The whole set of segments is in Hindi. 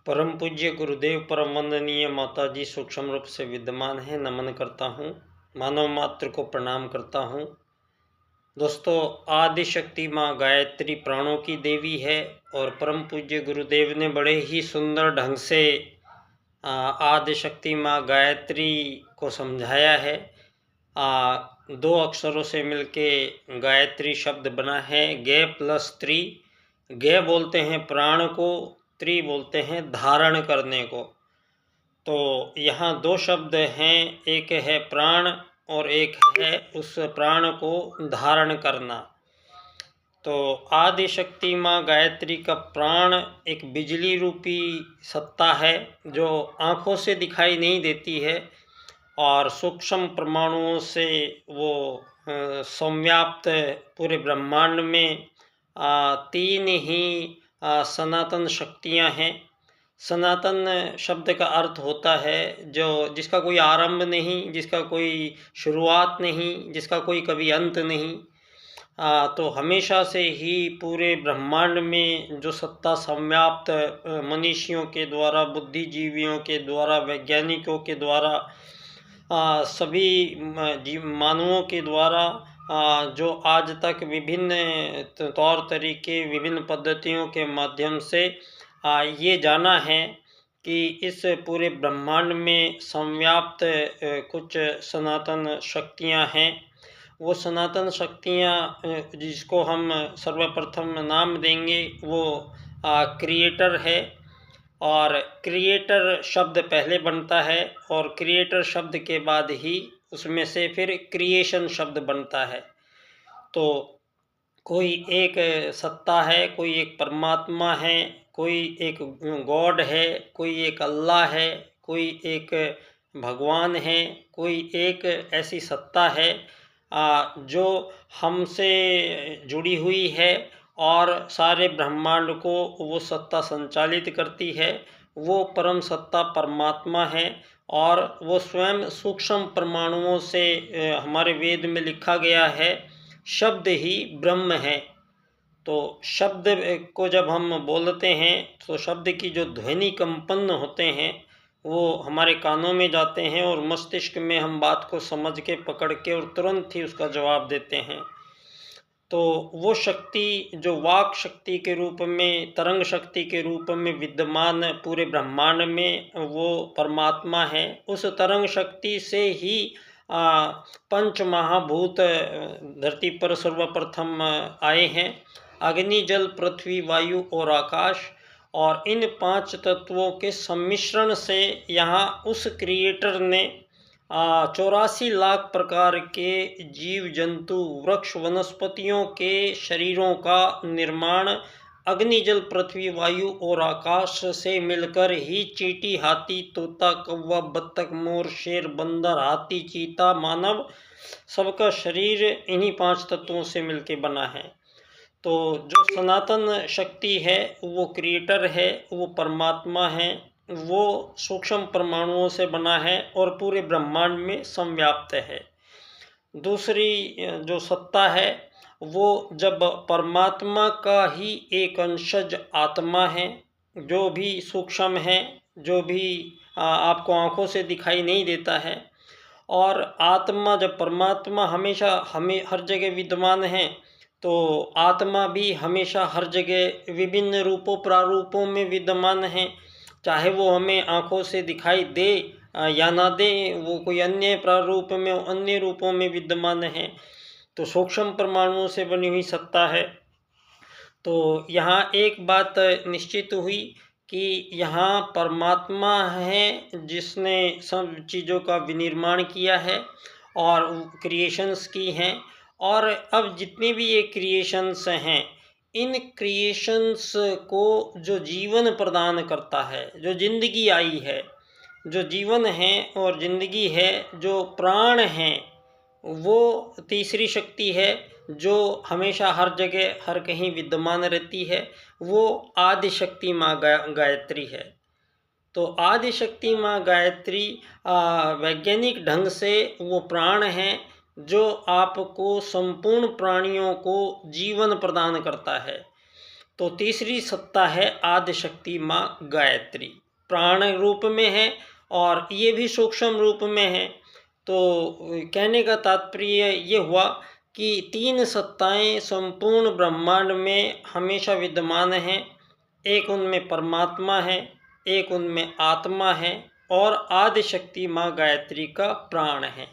परम पूज्य गुरुदेव परम वंदनीय माता जी सूक्ष्म रूप से विद्यमान है। नमन करता हूँ, मानव मात्र को प्रणाम करता हूँ। दोस्तों, आदि शक्ति माँ गायत्री प्राणों की देवी है और परम पूज्य गुरुदेव ने बड़े ही सुंदर ढंग से आदि शक्ति माँ गायत्री को समझाया है। दो अक्षरों से मिलके गायत्री शब्द बना है। गे प्लस त्री। गे बोलते हैं प्राण को, त्री बोलते हैं धारण करने को। तो यहाँ दो शब्द हैं, एक है प्राण और एक है उस प्राण को धारण करना। तो आदि शक्ति माँ गायत्री का प्राण एक बिजली रूपी सत्ता है जो आँखों से दिखाई नहीं देती है और सूक्ष्म परमाणुओं से वो संव्याप्त पूरे ब्रह्मांड में तीन ही सनातन शक्तियाँ हैं। सनातन शब्द का अर्थ होता है जिसका कोई आरंभ नहीं, जिसका कोई शुरुआत नहीं, जिसका कोई कभी अंत नहीं। तो हमेशा से ही पूरे ब्रह्मांड में जो सत्ता संव्याप्त मनीषियों के द्वारा, बुद्धिजीवियों के द्वारा, वैज्ञानिकों के द्वारा, सभी मानवों के द्वारा जो आज तक विभिन्न तौर तरीके, विभिन्न पद्धतियों के माध्यम से ये जाना है कि इस पूरे ब्रह्मांड में संव्याप्त कुछ सनातन शक्तियां हैं। वो सनातन शक्तियां जिसको हम सर्वप्रथम नाम देंगे वो क्रिएटर है। और क्रिएटर शब्द पहले बनता है और क्रिएटर शब्द के बाद ही उसमें से फिर क्रिएशन शब्द बनता है। तो कोई एक सत्ता है, कोई एक परमात्मा है, कोई एक गॉड है, कोई एक अल्लाह है, कोई एक भगवान है, कोई एक ऐसी सत्ता है जो हमसे जुड़ी हुई है और सारे ब्रह्मांड को वो सत्ता संचालित करती है। वो परम सत्ता परमात्मा है और वो स्वयं सूक्ष्म परमाणुओं से हमारे वेद में लिखा गया है, शब्द ही ब्रह्म है। तो शब्द को जब हम बोलते हैं तो शब्द की जो ध्वनि कंपन होते हैं वो हमारे कानों में जाते हैं और मस्तिष्क में हम बात को समझ के, पकड़ के और तुरंत ही उसका जवाब देते हैं। तो वो शक्ति जो वाक शक्ति के रूप में, तरंग शक्ति के रूप में विद्यमान पूरे ब्रह्मांड में, वो परमात्मा है। उस तरंग शक्ति से ही पंच महाभूत धरती पर सर्वप्रथम आए हैं। अग्नि, जल, पृथ्वी, वायु और आकाश। और इन पांच तत्वों के सम्मिश्रण से यहाँ उस क्रिएटर ने 84 लाख प्रकार के जीव जंतु, वृक्ष, वनस्पतियों के शरीरों का निर्माण अग्नि, जल, पृथ्वी, वायु और आकाश से मिलकर ही चींटी, हाथी, तोता, कौवा, बत्तख, मोर, शेर, बंदर, हाथी, चीता, मानव, सबका शरीर इन्हीं पांच तत्वों से मिलके बना है। तो जो सनातन शक्ति है वो क्रिएटर है, वो परमात्मा है, वो सूक्ष्म परमाणुओं से बना है और पूरे ब्रह्मांड में संव्याप्त है। दूसरी जो सत्ता है वो जब परमात्मा का ही एक अंशज आत्मा है, जो भी सूक्ष्म है, जो भी आपको आँखों से दिखाई नहीं देता है। और आत्मा, जब परमात्मा हमेशा हमें हर जगह विद्यमान है तो आत्मा भी हमेशा हर जगह विभिन्न रूपों प्रारूपों में विद्यमान है। चाहे वो हमें आँखों से दिखाई दे या ना दे, वो कोई अन्य प्रारूप में, अन्य रूपों में विद्यमान है। तो सूक्ष्म परमाणुओं से बनी हुई सत्ता है। तो यहाँ एक बात निश्चित हुई कि यहाँ परमात्मा है जिसने सब चीज़ों का विनिर्माण किया है और क्रिएशंस की हैं। और अब जितने भी ये क्रिएशंस हैं, इन क्रिएशंस को जो जीवन प्रदान करता है, जो जिंदगी आई है, जो जीवन है और जिंदगी है, जो प्राण है, वो तीसरी शक्ति है जो हमेशा हर जगह हर कहीं विद्यमान रहती है। वो आदि शक्ति माँ गायत्री है। तो आदि शक्ति माँ गायत्री वैज्ञानिक ढंग से वो प्राण है जो आपको, संपूर्ण प्राणियों को जीवन प्रदान करता है। तो तीसरी सत्ता है आदिशक्ति माँ गायत्री, प्राण रूप में है और ये भी सूक्ष्म रूप में है। तो कहने का तात्पर्य ये हुआ कि तीन सत्ताएं संपूर्ण ब्रह्मांड में हमेशा विद्यमान हैं। एक उनमें परमात्मा है, एक उनमें आत्मा है और आदिशक्ति माँ गायत्री का प्राण है।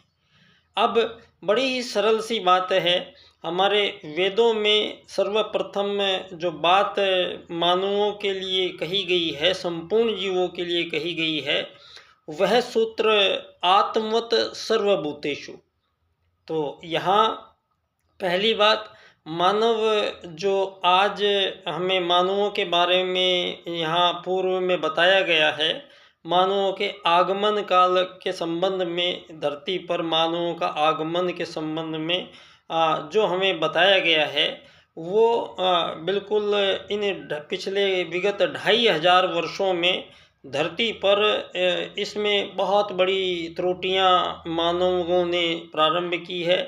अब बड़ी ही सरल सी बात है, हमारे वेदों में सर्वप्रथम जो बात मानवों के लिए कही गई है, संपूर्ण जीवों के लिए कही गई है, वह सूत्र आत्मवत सर्वभूतेषु। तो यहाँ पहली बात, मानव जो आज हमें मानवों के बारे में यहाँ पूर्व में बताया गया है, मानवों के आगमन काल के संबंध में, धरती पर मानवों का आगमन के संबंध में जो हमें बताया गया है, वो बिल्कुल इन पिछले विगत 2500 वर्षों में धरती पर इसमें बहुत बड़ी त्रुटियां मानवों ने प्रारंभ की है,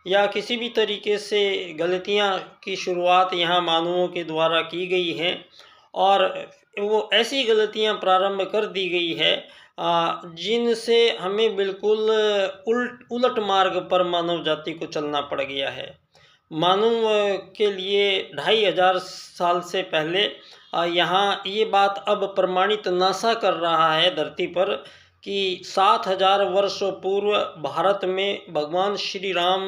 या किसी भी तरीके से गलतियां की शुरुआत यहाँ मानवों के द्वारा की गई है, और वो ऐसी गलतियां प्रारंभ कर दी गई है जिनसे हमें बिल्कुल उलट मार्ग पर मानव जाति को चलना पड़ गया है। मानव के लिए 2500 साल से पहले यहाँ ये बात अब प्रमाणित नासा कर रहा है धरती पर कि 7000 वर्ष पूर्व भारत में भगवान श्री राम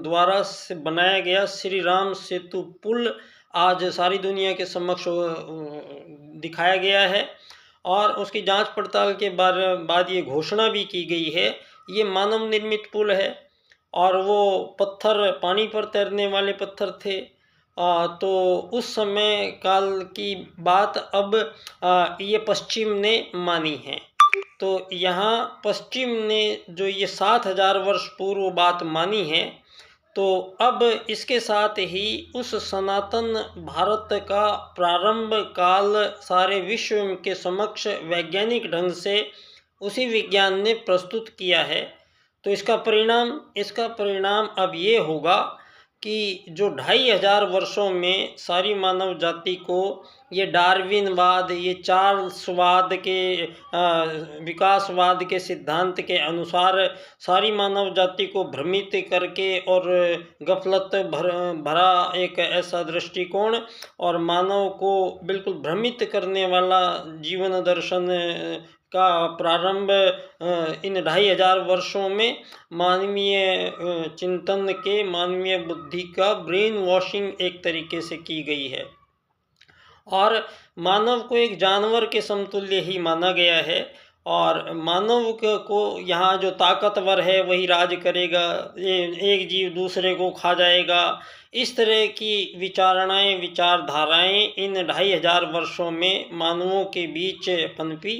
द्वारा से बनाया गया श्री राम सेतु पुल आज सारी दुनिया के समक्ष दिखाया गया है, और उसकी जांच पड़ताल के बाद ये घोषणा भी की गई है ये मानव निर्मित पुल है, और वो पत्थर पानी पर तैरने वाले पत्थर थे। तो उस समय काल की बात अब ये पश्चिम ने मानी है। तो यहाँ पश्चिम ने जो ये 7000 वर्ष पूर्व बात मानी है, तो अब इसके साथ ही उस सनातन भारत का प्रारंभ काल सारे विश्व के समक्ष वैज्ञानिक ढंग से उसी विज्ञान ने प्रस्तुत किया है। तो इसका परिणाम अब ये होगा कि जो 2500 वर्षों में सारी मानव जाति को ये डार्विनवाद, ये चार्ल्सवाद के विकासवाद के सिद्धांत के अनुसार सारी मानव जाति को भ्रमित करके और गफलत भरा एक ऐसा दृष्टिकोण और मानव को बिल्कुल भ्रमित करने वाला जीवन दर्शन का प्रारंभ इन 2500 वर्षों में मानवीय चिंतन के, मानवीय बुद्धि का ब्रेन वॉशिंग एक तरीके से की गई है, और मानव को एक जानवर के समतुल्य ही माना गया है, और मानव को यहाँ जो ताकतवर है वही राज करेगा, एक जीव दूसरे को खा जाएगा, इस तरह की विचारधाराएं इन 2500 वर्षों में मानवों के बीच पनपी,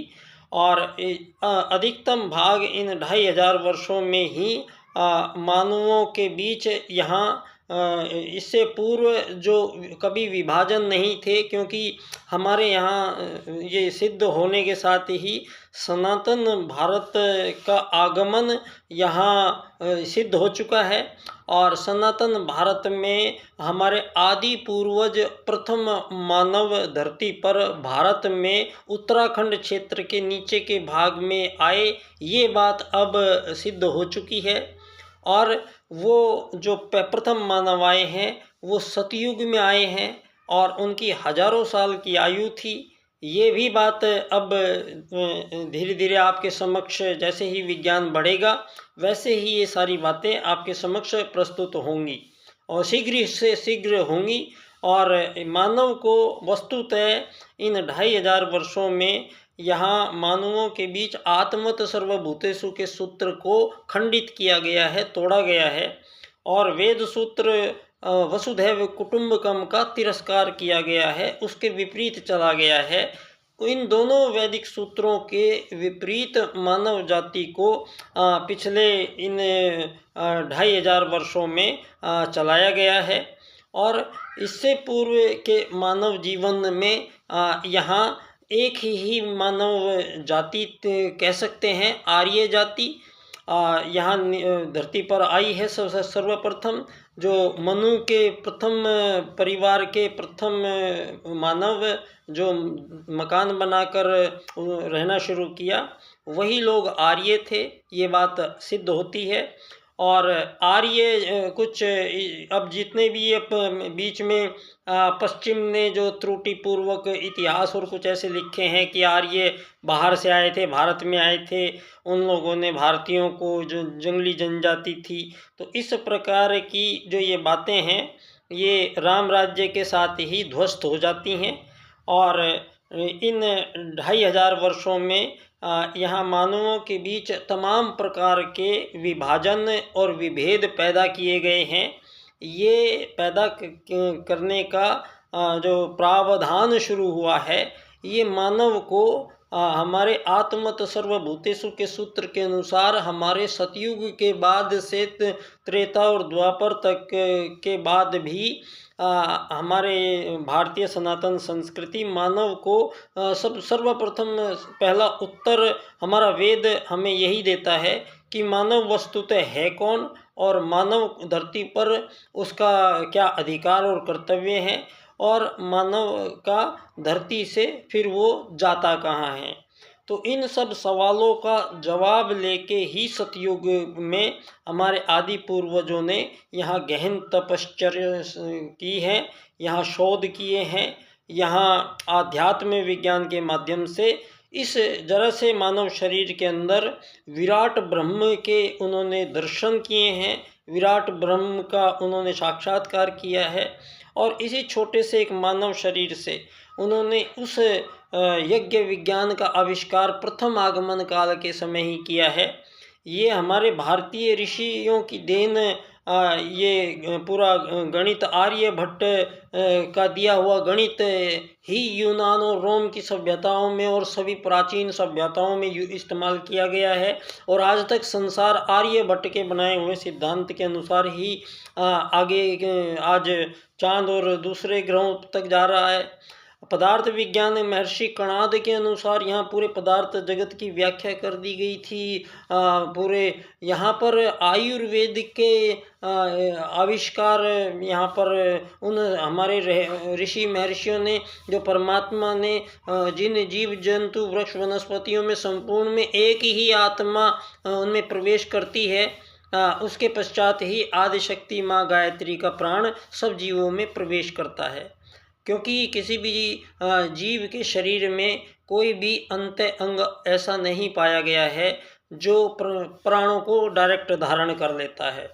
और अधिकतम भाग इन 2500 वर्षों में ही मानवों के बीच यहाँ इससे पूर्व जो कभी विभाजन नहीं थे, क्योंकि हमारे यहाँ ये सिद्ध होने के साथ ही सनातन भारत का आगमन यहाँ सिद्ध हो चुका है, और सनातन भारत में हमारे आदि पूर्वज प्रथम मानव धरती पर भारत में उत्तराखंड क्षेत्र के नीचे के भाग में आए, ये बात अब सिद्ध हो चुकी है। और वो जो प्रथम मानव आए हैं वो सतयुग में आए हैं और उनकी हजारों साल की आयु थी। ये भी बात अब धीरे धीरे आपके समक्ष जैसे ही विज्ञान बढ़ेगा वैसे ही ये सारी बातें आपके समक्ष प्रस्तुत होंगी और शीघ्र से शीघ्र होंगी। और मानव को वस्तुतः इन 2500 वर्षों में यहाँ मानवों के बीच आत्मत सर्वभूतेषु के सूत्र को खंडित किया गया है, तोड़ा गया है, और वेद सूत्र वसुधैव कुटुंबकम का तिरस्कार किया गया है, उसके विपरीत चला गया है। इन दोनों वैदिक सूत्रों के विपरीत मानव जाति को पिछले इन 2500 वर्षों में चलाया गया है। और इससे पूर्व के मानव जीवन में यहाँ एक ही मानव जाति कह सकते हैं, आर्य जाति यहाँ धरती पर आई है सर्वप्रथम। जो मनु के प्रथम परिवार के प्रथम मानव जो मकान बनाकर रहना शुरू किया, वही लोग आर्य थे, ये बात सिद्ध होती है। और आर्य कुछ अब जितने भी बीच में पश्चिम ने जो त्रुटिपूर्वक इतिहास और कुछ ऐसे लिखे हैं कि आर्य बाहर से आए थे, भारत में आए थे, उन लोगों ने भारतीयों को जो जंगली जनजाति थी, तो इस प्रकार की जो ये बातें हैं ये राम राज्य के साथ ही ध्वस्त हो जाती हैं। और इन 2500 वर्षों में यहाँ मानवों के बीच तमाम प्रकार के विभाजन और विभेद पैदा किए गए हैं। ये पैदा करने का जो प्रावधान शुरू हुआ है, ये मानव को हमारे आत्मत सर्वभूतेषु के सूत्र के अनुसार हमारे सतयुग के बाद से त्रेता और द्वापर तक के बाद भी हमारे भारतीय सनातन संस्कृति मानव को सर्वप्रथम पहला उत्तर हमारा वेद हमें यही देता है कि मानव वस्तुतः है कौन और मानव धरती पर उसका क्या अधिकार और कर्तव्य है, और मानव का धरती से फिर वो जाता कहाँ है। तो इन सब सवालों का जवाब लेके ही सतयुग में हमारे आदि पूर्वजों ने यहाँ गहन तपश्चर्या की है, यहाँ शोध किए हैं, यहाँ आध्यात्म विज्ञान के माध्यम से इस जरा से मानव शरीर के अंदर विराट ब्रह्म के उन्होंने दर्शन किए हैं, विराट ब्रह्म का उन्होंने साक्षात्कार किया है। और इसी छोटे से एक मानव शरीर से उन्होंने उस यज्ञ विज्ञान का आविष्कार प्रथम आगमन काल के समय ही किया है। ये हमारे भारतीय ऋषियों की देन, ये पूरा गणित आर्यभट्ट का दिया हुआ गणित ही यूनान और रोम की सभ्यताओं में और सभी प्राचीन सभ्यताओं में इस्तेमाल किया गया है। और आज तक संसार आर्यभट्ट के बनाए हुए सिद्धांत के अनुसार ही आगे आज चांद और दूसरे ग्रहों तक जा रहा है। पदार्थ विज्ञान में महर्षि कणाद के अनुसार यहाँ पूरे पदार्थ जगत की व्याख्या कर दी गई थी। पूरे यहाँ पर आयुर्वेद के आविष्कार यहाँ पर उन हमारे ऋषि महर्षियों ने, जो परमात्मा ने जिन जीव जंतु वृक्ष वनस्पतियों में संपूर्ण में एक ही आत्मा उनमें प्रवेश करती है, उसके पश्चात ही आदिशक्ति माँ गायत्री का प्राण सब जीवों में प्रवेश करता है। क्योंकि किसी भी जीव के शरीर में कोई भी अंत अंग ऐसा नहीं पाया गया है जो प्राणों को डायरेक्ट धारण कर लेता है।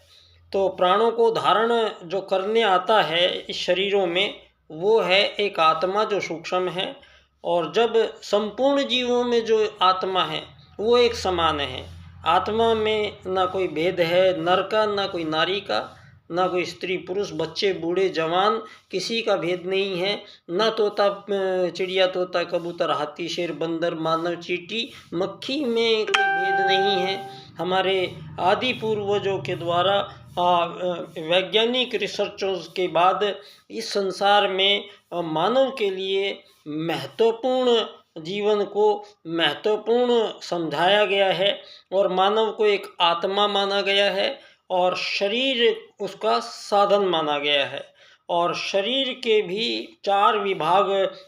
तो प्राणों को धारण जो करने आता है इस शरीरों में, वो है एक आत्मा जो सूक्ष्म है। और जब संपूर्ण जीवों में जो आत्मा है वो एक समान है, आत्मा में ना कोई भेद है नर का, ना कोई नारी का, ना कोई स्त्री पुरुष, बच्चे बूढ़े जवान, किसी का भेद नहीं है। ना तोता चिड़िया, तोता कबूतर, हाथी शेर बंदर मानव चींटी मक्खी में कोई भेद नहीं है। हमारे आदि पूर्वजों के द्वारा वैज्ञानिक रिसर्चों के बाद इस संसार में मानव के लिए महत्वपूर्ण जीवन को महत्वपूर्ण समझाया गया है और मानव को एक आत्मा माना गया है और शरीर उसका साधन माना गया है। और शरीर के भी 4 विभाग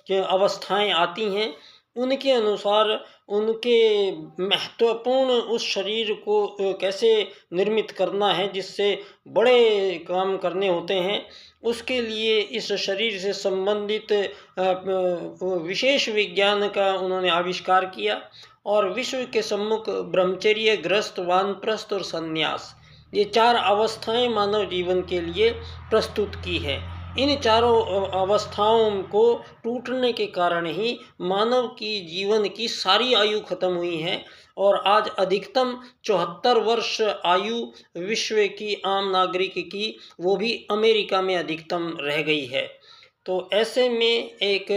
के अवस्थाएं आती हैं, उनके अनुसार उनके महत्वपूर्ण उस शरीर को कैसे निर्मित करना है जिससे बड़े काम करने होते हैं, उसके लिए इस शरीर से संबंधित विशेष विज्ञान का उन्होंने आविष्कार किया। और विश्व के सम्मुख ब्रह्मचर्य, गृहस्थ, वानप्रस्थ और संन्यास, ये 4 अवस्थाएं मानव जीवन के लिए प्रस्तुत की है। इन चारों अवस्थाओं को टूटने के कारण ही मानव की जीवन की सारी आयु खत्म हुई है और आज अधिकतम 74 वर्ष आयु विश्व की आम नागरिक की, वो भी अमेरिका में अधिकतम रह गई है। तो ऐसे में एक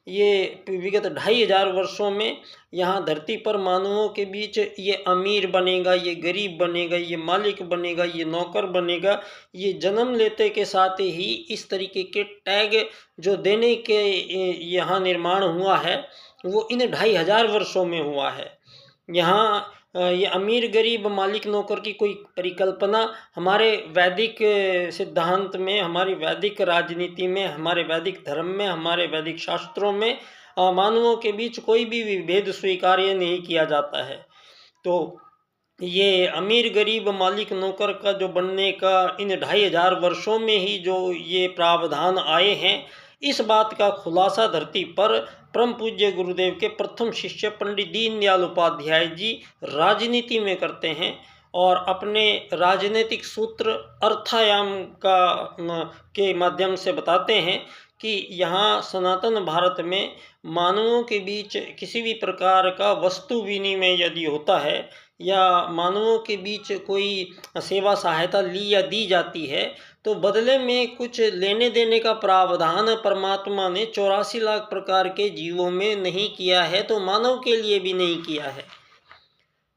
ये विगत 2500 वर्षों में यहाँ धरती पर मानवों के बीच ये अमीर बनेगा, ये गरीब बनेगा, ये मालिक बनेगा, ये नौकर बनेगा, ये जन्म लेते के साथ ही इस तरीके के टैग जो देने के यहाँ निर्माण हुआ है वो इन 2500 वर्षों में हुआ है। यहाँ ये अमीर गरीब मालिक नौकर की कोई परिकल्पना हमारे वैदिक सिद्धांत में, हमारी वैदिक राजनीति में, हमारे वैदिक धर्म में, हमारे वैदिक शास्त्रों में मानवों के बीच कोई भी विभेद स्वीकार्य नहीं किया जाता है। तो ये अमीर गरीब मालिक नौकर का जो बनने का इन 2500 वर्षों में ही जो ये प्रावधान आए हैं, इस बात का खुलासा धरती पर परम पूज्य गुरुदेव के प्रथम शिष्य पंडित दीनदयाल उपाध्याय जी राजनीति में करते हैं और अपने राजनीतिक सूत्र अर्थायाम के माध्यम से बताते हैं कि यहाँ सनातन भारत में मानवों के बीच किसी भी प्रकार का वस्तु विनिमय यदि होता है या मानवों के बीच कोई सेवा सहायता ली या दी जाती है, तो बदले में कुछ लेने देने का प्रावधान परमात्मा ने 84 लाख प्रकार के जीवों में नहीं किया है, तो मानव के लिए भी नहीं किया है।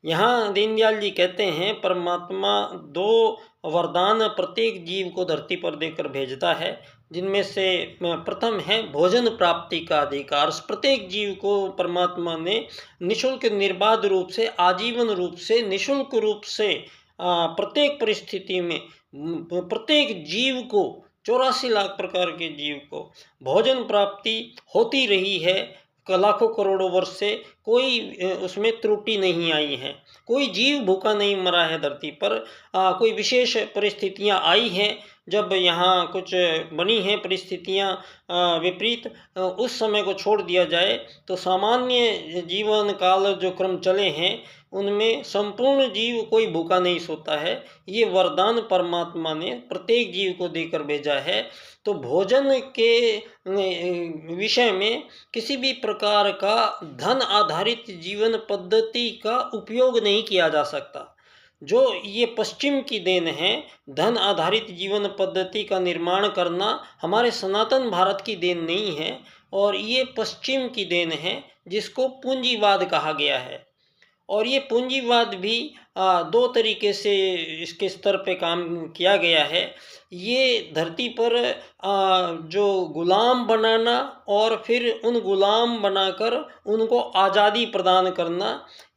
यहाँ दीनदयाल जी कहते हैं परमात्मा 2 वरदान प्रत्येक जीव को धरती पर देकर भेजता है, जिनमें से प्रथम है भोजन प्राप्ति का अधिकार। प्रत्येक जीव को परमात्मा ने निःशुल्क निर्बाध रूप से, आजीवन रूप से, निःशुल्क रूप से प्रत्येक परिस्थिति में प्रत्येक जीव को 84 लाख प्रकार के जीव को भोजन प्राप्ति होती रही है। लाखों करोड़ों वर्ष से कोई उसमें त्रुटि नहीं आई है, कोई जीव भूखा नहीं मरा है धरती पर। कोई विशेष परिस्थितियां आई हैं, जब यहाँ कुछ बनी हैं परिस्थितियां विपरीत, उस समय को छोड़ दिया जाए तो सामान्य जीवन काल जो क्रम चले हैं उनमें संपूर्ण जीव कोई भूखा नहीं सोता है। ये वरदान परमात्मा ने प्रत्येक जीव को देकर भेजा है। तो भोजन के विषय में किसी भी प्रकार का धन आधारित जीवन पद्धति का उपयोग नहीं किया जा सकता। जो ये पश्चिम की देन है, धन आधारित जीवन पद्धति का निर्माण करना हमारे सनातन भारत की देन नहीं है, और ये पश्चिम की देन है जिसको पूंजीवाद कहा गया है। और ये पूंजीवाद भी 2 तरीके से इसके स्तर पे काम किया गया है। ये धरती पर जो गुलाम बनाना और फिर उन गुलाम बनाकर उनको आज़ादी प्रदान करना,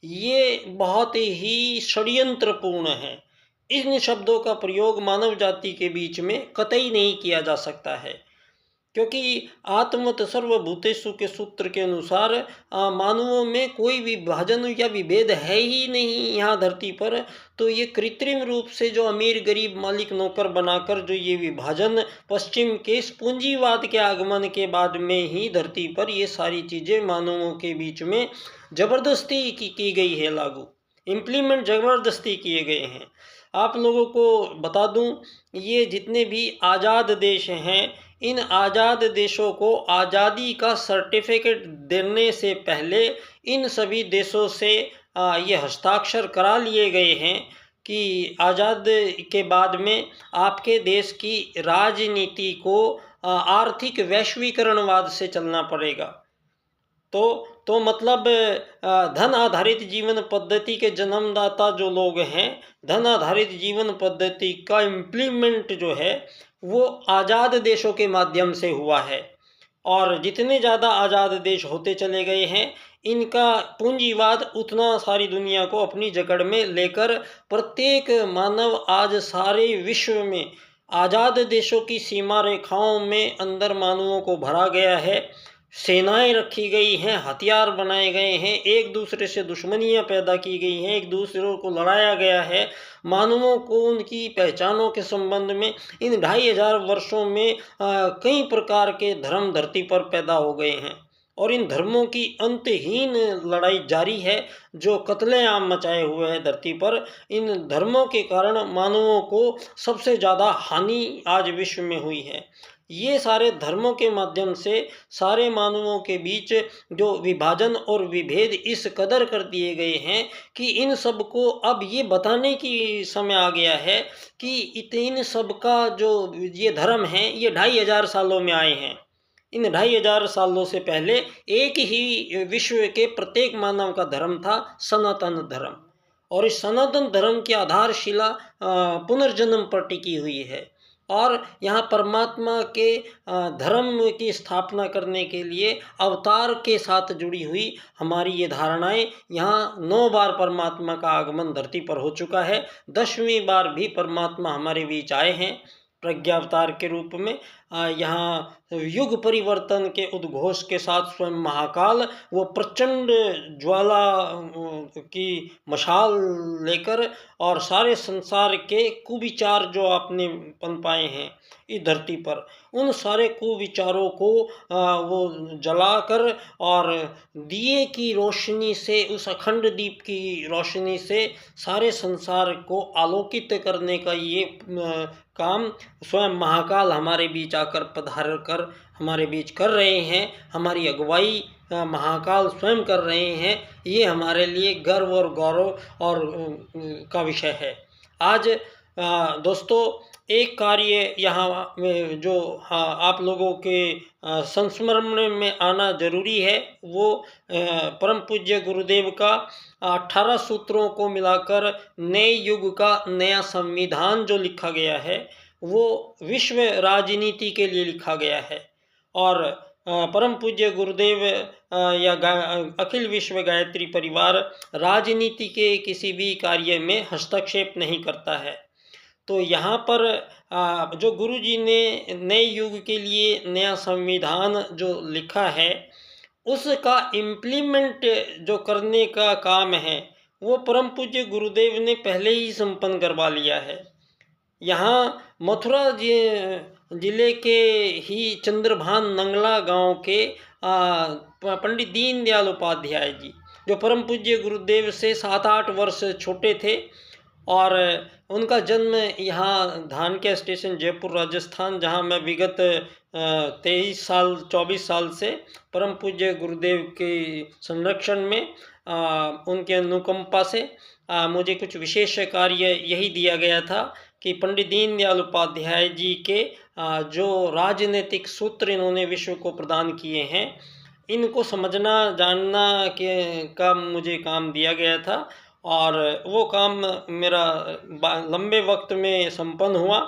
ये बहुत ही षड्यंत्रपूर्ण है। इन शब्दों का प्रयोग मानव जाति के बीच में कतई नहीं किया जा सकता है, क्योंकि आत्मत सर्वभूतेषु के सूत्र के अनुसार मानवों में कोई विभाजन या विभेद है ही नहीं यहाँ धरती पर। तो ये कृत्रिम रूप से जो अमीर गरीब मालिक नौकर बनाकर जो ये विभाजन पश्चिम के इस पूंजीवाद के आगमन के बाद में ही धरती पर ये सारी चीज़ें मानवों के बीच में ज़बरदस्ती की गई है, लागू इम्प्लीमेंट ज़बरदस्ती किए गए हैं। आप लोगों को बता दूं, ये जितने भी आज़ाद देश हैं, इन आज़ाद देशों को आज़ादी का सर्टिफिकेट देने से पहले इन सभी देशों से ये हस्ताक्षर करा लिए गए हैं कि आज़ाद के बाद में आपके देश की राजनीति को आर्थिक वैश्वीकरणवाद से चलना पड़ेगा। तो मतलब धन आधारित जीवन पद्धति के जन्मदाता जो लोग हैं, धन आधारित जीवन पद्धति का इम्प्लीमेंट जो है वो आज़ाद देशों के माध्यम से हुआ है। और जितने ज़्यादा आज़ाद देश होते चले गए हैं, इनका पूंजीवाद उतना सारी दुनिया को अपनी जकड़ में लेकर प्रत्येक मानव आज सारे विश्व में आज़ाद देशों की सीमा रेखाओं में अंदर मानवों को भरा गया है। सेनाएं रखी गई हैं, हथियार बनाए गए हैं, एक दूसरे से दुश्मनियां पैदा की गई हैं, एक दूसरे को लड़ाया गया है। मानवों को उनकी पहचानों के संबंध में इन 2500 वर्षों में कई प्रकार के धर्म धरती पर पैदा हो गए हैं, और इन धर्मों की अंतहीन लड़ाई जारी है जो कत्लेआम मचाए हुए है धरती पर। इन धर्मों के कारण मानवों को सबसे ज़्यादा हानि आज विश्व में हुई है। ये सारे धर्मों के माध्यम से सारे मानवों के बीच जो विभाजन और विभेद इस कदर कर दिए गए हैं कि इन सब को अब ये बताने की समय आ गया है कि इन सब का जो ये धर्म हैं ये 2500 सालों में आए हैं। इन 2500 सालों से पहले एक ही विश्व के प्रत्येक मानव का धर्म था, सनातन धर्म, और इस सनातन धर्म की आधारशिला पुनर्जन्म पर टिकी हुई है। और यहाँ परमात्मा के धर्म की स्थापना करने के लिए अवतार के साथ जुड़ी हुई हमारी ये धारणाएं, यहाँ 9 बार परमात्मा का आगमन धरती पर हो चुका है। 10वीं बार भी परमात्मा हमारे बीच आए हैं प्रज्ञावतार के रूप में। यहाँ युग परिवर्तन के उद्घोष के साथ स्वयं महाकाल वो प्रचंड ज्वाला की मशाल लेकर और सारे संसार के कुविचार जो आपने पनपाए हैं इस धरती पर, उन सारे कुविचारों को वो जलाकर और दिए की रोशनी से, उस अखंड दीप की रोशनी से सारे संसार को आलोकित करने का ये काम स्वयं महाकाल हमारे बीच आकर पधार कर हमारे बीच कर रहे हैं। हमारी अगुवाई महाकाल स्वयं कर रहे हैं। ये हमारे लिए गर्व और गौरव और का विषय है। आज दोस्तों एक कार्य यहाँ जो आप लोगों के संस्मरण में आना जरूरी है, वो परम पूज्य गुरुदेव का 18 सूत्रों को मिलाकर नए युग का नया संविधान जो लिखा गया है वो विश्व राजनीति के लिए लिखा गया है। और परम पूज्य गुरुदेव या अखिल विश्व गायत्री परिवार राजनीति के किसी भी कार्य में हस्तक्षेप नहीं करता है। तो यहाँ पर जो गुरु जी ने नए युग के लिए नया संविधान जो लिखा है उसका इम्प्लीमेंट जो करने का काम है वो परम पूज्य गुरुदेव ने पहले ही संपन्न करवा लिया है। यहाँ मथुरा जिले के ही चंद्रभान नंगला गांव के पंडित दीनदयाल उपाध्याय जी, जो परम पूज्य गुरुदेव से 7-8 वर्ष छोटे थे और उनका जन्म यहाँ धानक्या स्टेशन जयपुर राजस्थान, जहाँ मैं विगत 24 साल से परम पूज्य गुरुदेव के संरक्षण में उनके अनुकंपा से मुझे कुछ विशेष कार्य यही दिया गया था कि पंडित दीनदयाल उपाध्याय जी के जो राजनीतिक सूत्र इन्होंने विश्व को प्रदान किए हैं, इनको समझना जानना का मुझे काम दिया गया था और वो काम मेरा लंबे वक्त में संपन्न हुआ।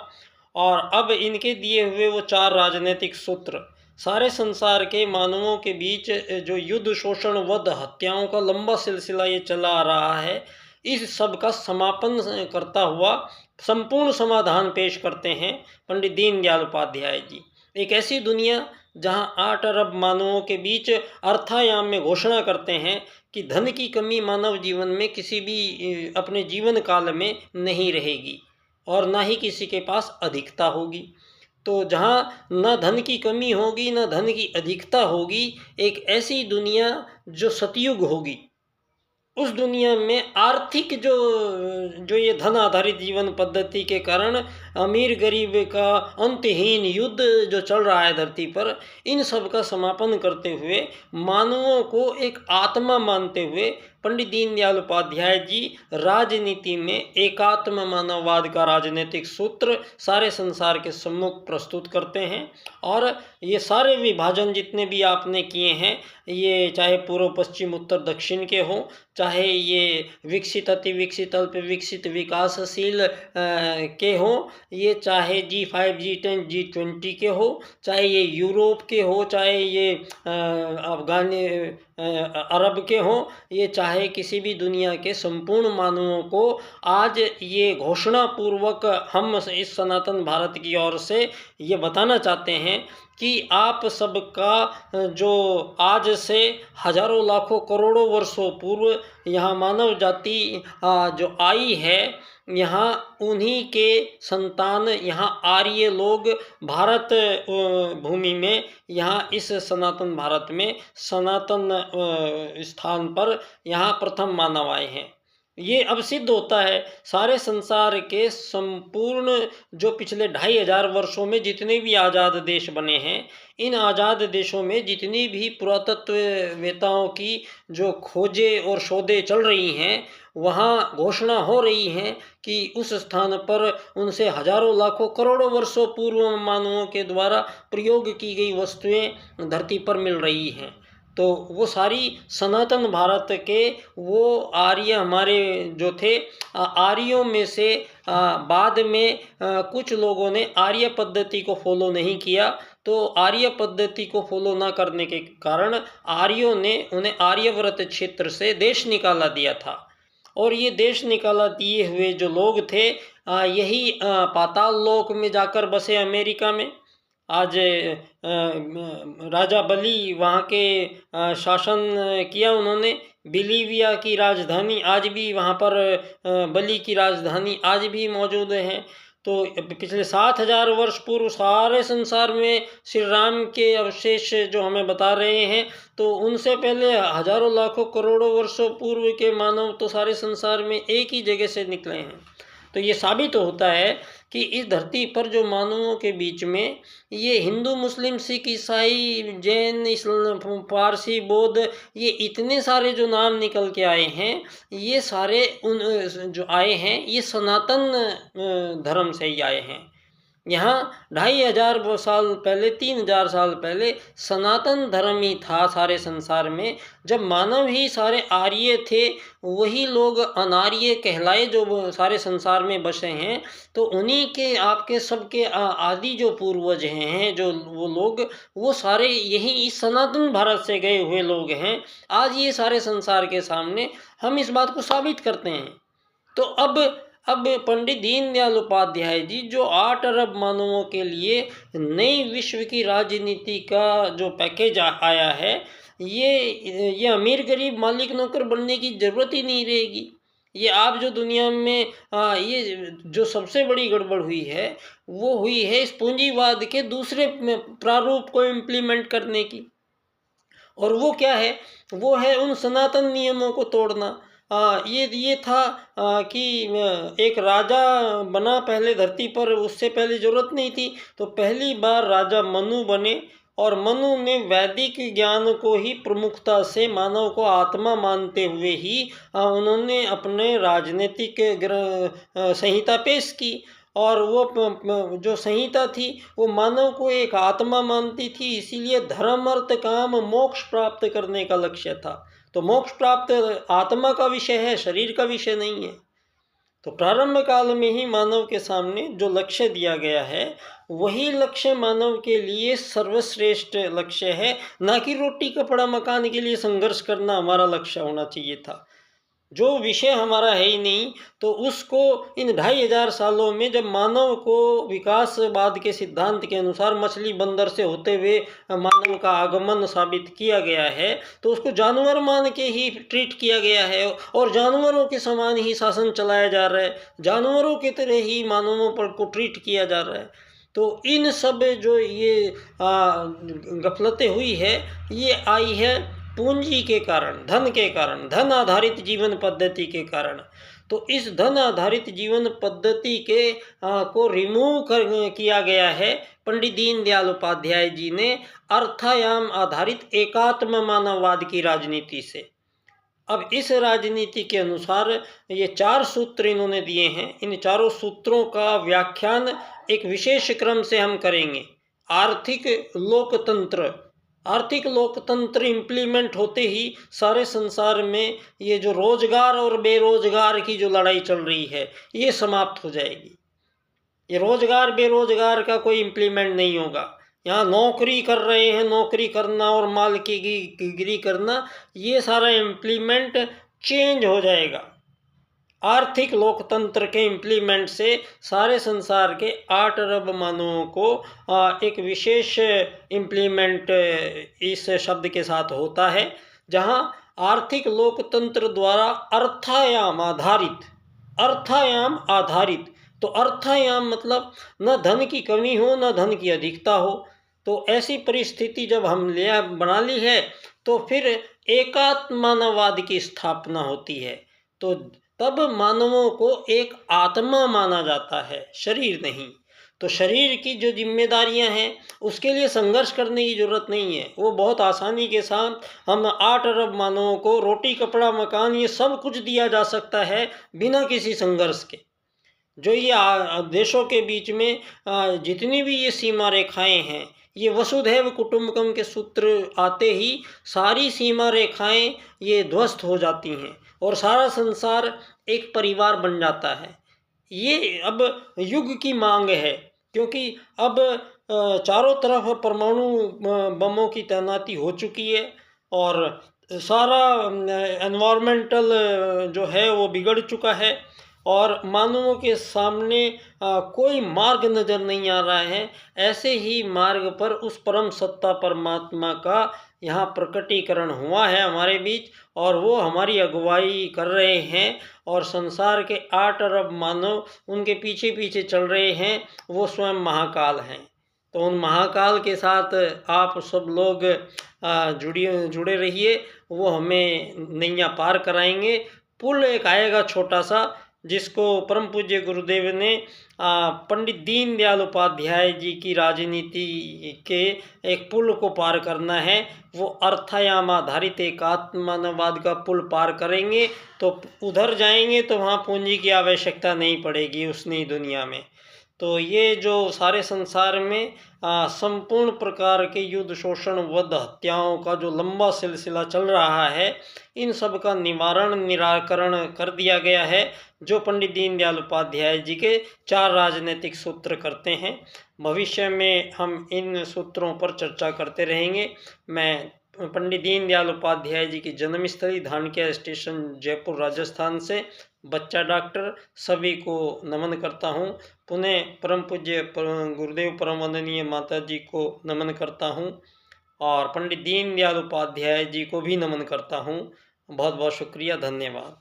और अब इनके दिए हुए वो 4 राजनीतिक सूत्र सारे संसार के मानवों के बीच जो युद्ध, शोषण, वध, हत्याओं का लंबा सिलसिला ये चला आ रहा है, इस सब का समापन करता हुआ संपूर्ण समाधान पेश करते हैं पंडित दीनदयाल उपाध्याय जी। एक ऐसी दुनिया जहां 8 अरब मानवों के बीच अर्थायाम में घोषणा करते हैं कि धन की कमी मानव जीवन में किसी भी अपने जीवन काल में नहीं रहेगी और ना ही किसी के पास अधिकता होगी। तो जहाँ न धन की कमी होगी न धन की अधिकता होगी, एक ऐसी दुनिया जो सतयुग होगी, उस दुनिया में आर्थिक जो ये धन आधारित जीवन पद्धति के कारण अमीर गरीब का अंतहीन युद्ध जो चल रहा है धरती पर, इन सब का समापन करते हुए मानवों को एक आत्मा मानते हुए पंडित दीनदयाल उपाध्याय जी राजनीति में एकात्म मानववाद का राजनीतिक सूत्र सारे संसार के सम्मुख प्रस्तुत करते हैं। और ये सारे विभाजन जितने भी आपने किए हैं, ये चाहे पूर्व पश्चिम उत्तर दक्षिण के हों, चाहे ये विकसित अति विकसित अल्प विकसित विकासशील के हों, ये चाहे G5 G10 G20 के हो, चाहे ये यूरोप के हो, चाहे ये अरब के हों, ये चाहे किसी भी दुनिया के संपूर्ण मानवों को आज ये घोषणा पूर्वक हम इस सनातन भारत की ओर से ये बताना चाहते हैं कि आप सबका जो आज से हजारों लाखों करोड़ों वर्षों पूर्व यहाँ मानव जाति जो आई है, यहाँ उन्हीं के संतान, यहाँ आर्य लोग भारत भूमि में, यहाँ इस सनातन भारत में सनातन स्थान पर यहाँ प्रथम मानव आए हैं। ये अब सिद्ध होता है सारे संसार के संपूर्ण जो पिछले 2500 वर्षों में जितने भी आज़ाद देश बने हैं, इन आज़ाद देशों में जितनी भी पुरातत्ववेताओं की जो खोजें और शोधें चल रही हैं, वहाँ घोषणा हो रही है कि उस स्थान पर उनसे हजारों लाखों करोड़ों वर्षों पूर्व मानवों के द्वारा प्रयोग की गई वस्तुएं धरती पर मिल रही हैं। तो वो सारी सनातन भारत के वो आर्य हमारे जो थे, आर्यों में से बाद में कुछ लोगों ने आर्य पद्धति को फॉलो नहीं किया। तो आर्य पद्धति को फॉलो ना करने के कारण आर्यों ने उन्हें आर्यव्रत क्षेत्र से देश निकाला दिया था। और ये देश निकाला दिए हुए जो लोग थे, यही पाताल लोक में जाकर बसे अमेरिका में। आज राजा बलि वहाँ के शासन किया उन्होंने। बिलीविया की राजधानी आज भी वहाँ पर, बलि की राजधानी आज भी मौजूद है। तो पिछले 7000 वर्ष पूर्व सारे संसार में श्री राम के अवशेष जो हमें बता रहे हैं, तो उनसे पहले हजारों लाखों करोड़ों वर्षों पूर्व के मानव तो सारे संसार में एक ही जगह से निकले हैं। तो ये साबित तो होता है कि इस धरती पर जो मानवों के बीच में ये हिंदू, मुस्लिम, सिख, ईसाई, जैन, इस्लाम, पारसी, बौद्ध, ये इतने सारे जो नाम निकल के आए हैं, ये सारे उन जो आए हैं ये सनातन धर्म से ही आए हैं। यहाँ 2500 साल पहले, 3000 साल पहले सनातन धर्म ही था सारे संसार में। जब मानव ही सारे आर्य थे, वही लोग अनार्य कहलाए जो सारे संसार में बसे हैं। तो उन्हीं के आपके सबके आदि जो पूर्वज हैं, जो वो लोग, वो सारे यही इस सनातन भारत से गए हुए लोग हैं। आज ये सारे संसार के सामने हम इस बात को साबित करते हैं। तो अब पंडित दीनदयाल उपाध्याय जी जो 8 अरब मानवों के लिए नई विश्व की राजनीति का जो पैकेज आया है, ये अमीर गरीब मालिक नौकर बनने की ज़रूरत ही नहीं रहेगी। ये आप जो दुनिया में ये जो सबसे बड़ी गड़बड़ हुई है, वो हुई है इस पूंजीवाद के दूसरे प्रारूप को इम्प्लीमेंट करने की। और वो क्या है? वो है उन सनातन नियमों को तोड़ना। ये था कि एक राजा बना पहले धरती पर, उससे पहले ज़रूरत नहीं थी। तो पहली बार राजा मनु बने और मनु ने वैदिक ज्ञान को ही प्रमुखता से, मानव को आत्मा मानते हुए ही उन्होंने अपने राजनीतिक संहिता पेश की। और वो जो संहिता थी वो मानव को एक आत्मा मानती थी। इसीलिए धर्म, अर्थ, काम, मोक्ष प्राप्त करने का लक्ष्य था। तो मोक्ष प्राप्त आत्मा का विषय है, शरीर का विषय नहीं है। तो प्रारंभ काल में ही मानव के सामने जो लक्ष्य दिया गया है, वही लक्ष्य मानव के लिए सर्वश्रेष्ठ लक्ष्य है। ना कि रोटी कपड़ा मकान के लिए संघर्ष करना हमारा लक्ष्य होना चाहिए था। जो विषय हमारा है ही नहीं, तो उसको इन 2500 सालों में जब मानव को विकासवाद के सिद्धांत के अनुसार मछली बंदर से होते हुए मानव का आगमन साबित किया गया है, तो उसको जानवर मान के ही ट्रीट किया गया है और जानवरों के समान ही शासन चलाया जा रहा है, जानवरों की तरह ही मानवों पर को ट्रीट किया जा रहा है। तो इन सब जो ये गफलतें हुई है, ये आई है पूंजी के कारण, धन के कारण, धन आधारित जीवन पद्धति के कारण। तो इस धन आधारित जीवन पद्धति के को रिमूव किया गया है पंडित दीनदयाल उपाध्याय जी ने अर्थायाम आधारित एकात्म मानववाद की राजनीति से। अब इस राजनीति के अनुसार ये 4 सूत्र इन्होंने दिए हैं। इन चारों सूत्रों का व्याख्यान एक विशेष क्रम से हम करेंगे। आर्थिक लोकतंत्र, आर्थिक लोकतंत्र इम्प्लीमेंट होते ही सारे संसार में ये जो रोजगार और बेरोजगार की जो लड़ाई चल रही है, ये समाप्त हो जाएगी। ये रोजगार बेरोजगार का कोई इम्प्लीमेंट नहीं होगा। यहाँ नौकरी कर रहे हैं, नौकरी करना और मालिकीगिरी करना, ये सारा इम्प्लीमेंट चेंज हो जाएगा। आर्थिक लोकतंत्र के इम्प्लीमेंट से सारे संसार के 8 अरब मानवों को एक विशेष इम्प्लीमेंट इस शब्द के साथ होता है, जहाँ आर्थिक लोकतंत्र द्वारा अर्थायाम आधारित। तो अर्थायाम मतलब न धन की कमी हो, न धन की अधिकता हो। तो ऐसी परिस्थिति जब हम बना ली है, तो फिर एकात्म मानववाद की स्थापना होती है। तो तब मानवों को एक आत्मा माना जाता है, शरीर नहीं। तो शरीर की जो जिम्मेदारियां हैं, उसके लिए संघर्ष करने की ज़रूरत नहीं है। वो बहुत आसानी के साथ हम 8 अरब मानवों को रोटी, कपड़ा, मकान, ये सब कुछ दिया जा सकता है बिना किसी संघर्ष के। जो ये देशों के बीच में जितनी भी ये सीमा रेखाएं हैं, ये वसुधैव कुटुंबकम के सूत्र आते ही सारी सीमा रेखाएं ये ध्वस्त हो जाती हैं और सारा संसार एक परिवार बन जाता है। ये अब युग की मांग है, क्योंकि अब चारों तरफ परमाणु बमों की तैनाती हो चुकी है और सारा एनवायरमेंटल जो है वो बिगड़ चुका है और मानवों के सामने कोई मार्ग नज़र नहीं आ रहा है। ऐसे ही मार्ग पर उस परम सत्ता परमात्मा का यहाँ प्रकटीकरण हुआ है हमारे बीच और वो हमारी अगुवाई कर रहे हैं और संसार के 8 अरब मानव उनके पीछे पीछे चल रहे हैं। वो स्वयं महाकाल हैं। तो उन महाकाल के साथ आप सब लोग जुड़े रहिए, वो हमें नैया पार कराएंगे। पुल एक आएगा छोटा सा, जिसको परम पूज्य गुरुदेव ने पंडित दीनदयाल उपाध्याय जी की राजनीति के एक पुल को पार करना है। वो अर्थायाम आधारित एकात्मवाद का पुल पार करेंगे तो उधर जाएंगे तो वहाँ पूंजी की आवश्यकता नहीं पड़ेगी उस नई दुनिया में। तो ये जो सारे संसार में संपूर्ण प्रकार के युद्ध, शोषण, वध, हत्याओं का जो लंबा सिलसिला चल रहा है, इन सब का निराकरण कर दिया गया है, जो पंडित दीनदयाल उपाध्याय जी के 4 राजनीतिक सूत्र करते हैं। भविष्य में हम इन सूत्रों पर चर्चा करते रहेंगे। मैं पंडित दीनदयाल उपाध्याय जी की जन्मस्थली धानक्या स्टेशन, जयपुर, राजस्थान से बच्चा डॉक्टर सभी को नमन करता हूँ। पुनः परम पूज्य गुरुदेव परम वंदनीय माता जी को नमन करता हूँ और पंडित दीनदयाल उपाध्याय जी को भी नमन करता हूँ। बहुत बहुत शुक्रिया, धन्यवाद।